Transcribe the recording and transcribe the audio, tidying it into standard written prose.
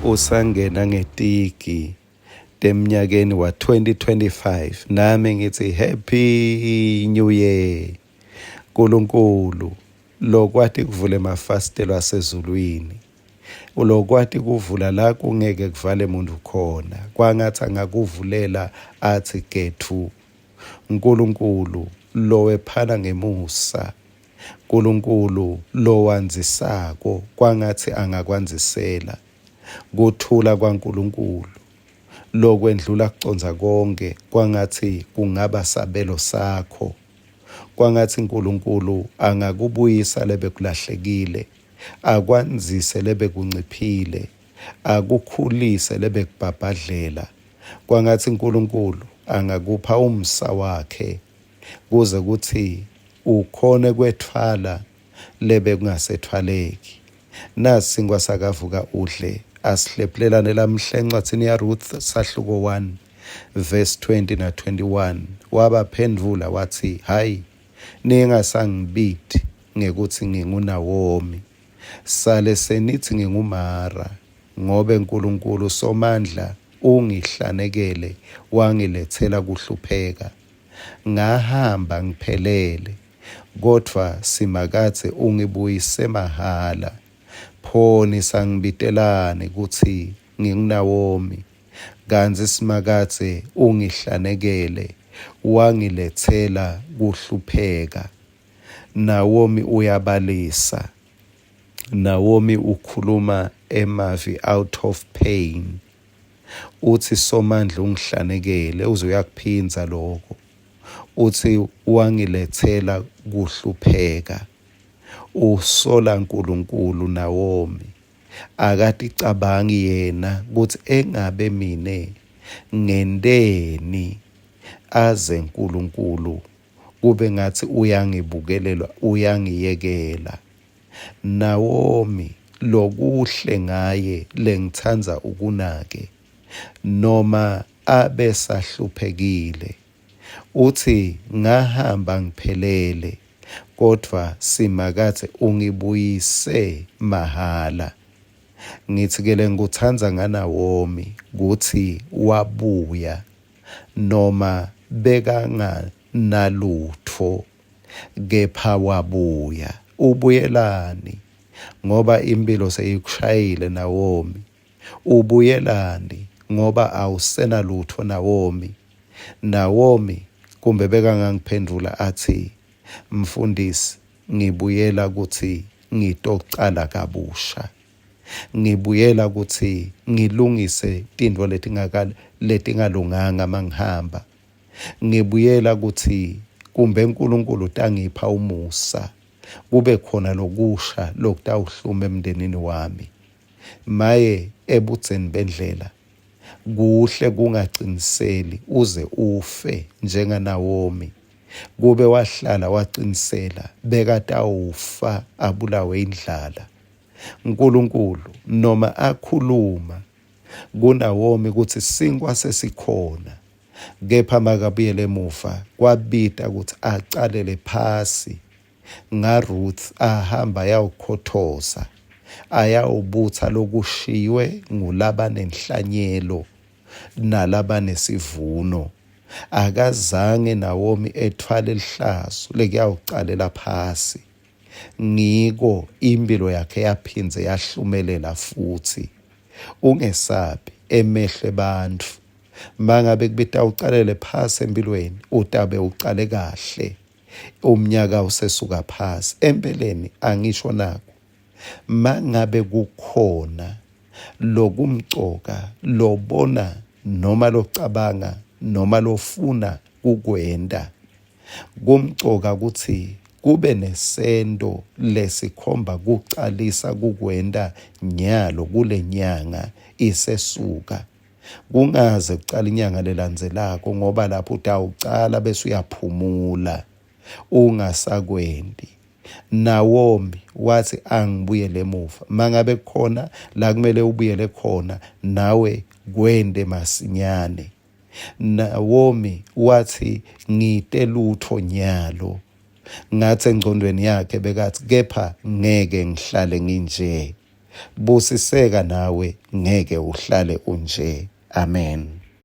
usangena ngetiki temnyakeni wa-2025 nami ngithi happy new year. Nkulunkulu lokwati kuvula emafasitelo asezulwini, ulokwati kuvula la kungeke kuvale muntu khona, kwangathi angakuvulela athi gethu. Nkulunkulu lowephana ngemusa, Nkulunkulu lowanzisako kwangathi angakwanzisela, kuthula kwaNkulunkulu lokwendlula kuconza konke kwangathi kungaba sabelo sakho, kwangathi Nkulunkulu angakubuyisa lebekulahlekile, akwanzise lebekunciphile, akukhulise lebekubhabhadlela, kwangathi Nkulunkulu angakupha umsa wakhe kuze kuthi ukhone kwethwala lebekungasethwaleki. Nasi ngwasakavuka udle asihlephulelane lamhla encwadzini yaRuth sahluko 1 verse 20 na 21 wabaphendvula wathi, hayi ningasangibiti ngekuthi nginguNawomi, sale senithi ngingumara, ngobe Nkulunkulu Somandla ungihlanekele wangilethela kuhlupheka. Ngahamba ngiphelele, kodwa simakathe ungibuyise mahala. Pho nisangibitelani kuthi nginguNawomi, kanzi simakathe ungihlanekele wangilethela kuhlupheka. Nawomi uyabalisa. Nawomi ukhuluma emavi out of pain. Uthi Somandla ungihlanekele, uzoyakuphindza lokho. Uthi wangilethela kuhlupheka. Usola Nkulunkulu Nawomi, akaticabangi yena kuthi engabe mine ngendeni aze Nkulunkulu kube ngathi uyangibukelela, uyangiyekela. Nawomi lokuhle ngaye lengithanda ukunake, noma abesahluphekile. Uthi ngahamba ngiphelele, kodwa simakathe ungibuyise mahala. Ngithi-ke ngikuthandza ngaNawomi kuthi wabuya, noma bekanganalutho, kepha wabuya. Ubuyelani ngoba impilo seyikushayile Nawomi? Ubuyelani ngoba awusenalutho Nawomi? Nawomi kumbe bekangangiphendula athi, mfundisi, ngibuyela ukuthi ngitocala kabusha, ngibuyela ukuthi ngilungise tintfo letingalunganga mangihamba, ngibuyela ukuthi kumbe Nkulunkulu utangipha umusa, kube khona lokusha lokutawuhluma emndenini wami. Maye ebudzeni bendlela kuhle kungaciniseli uze ufe njengaNawomi, kube wahlala wacinisela bekatawufa abulawe indlala. Nkulunkulu noma akhuluma kuNawomi ukuthi sinkwa sesikhona, kepha makabuyele emuva kwabita ukuthi acalele phasi. NgaRuth ahamba ayawukhothoza, ayawubutha lokushiwe ngulabanenhlanyelo nalabanesivuno. Akazange Nawomi ethwale lihlazo lekuyawucalela phasi. Ngiko impilo yakhe yaphindze yahlumelela futhi. Ungesabi emehle bantfu, mangabe kubita ucalele phasi empilweni utabe ucale kahle, umnyaka usesuka phasi. Empeleni angisho nako, mangabe kukhona lokumcoka lobona noma locabanga noma lofuna kukwenda, kumcoka ukuthi kube nesento lesikhomba kucalisa kukwenda nyalo kule nyanga isesuka. Kungaze kucala inyanga lelandzelako, ngoba lapho utawucala bese uyaphumula ungasakwendi. Nawomi wathi angibuyele emuva, mangabe khona la kumele ubuyele khona nawe kwende masinyane. Nawomi wathi ngite lutho nyalo, ngathi engcondweni yakhe bekathi kepha ngeke ngihlale nginje. busiseka nawe ngeke uhlale unje. Amen.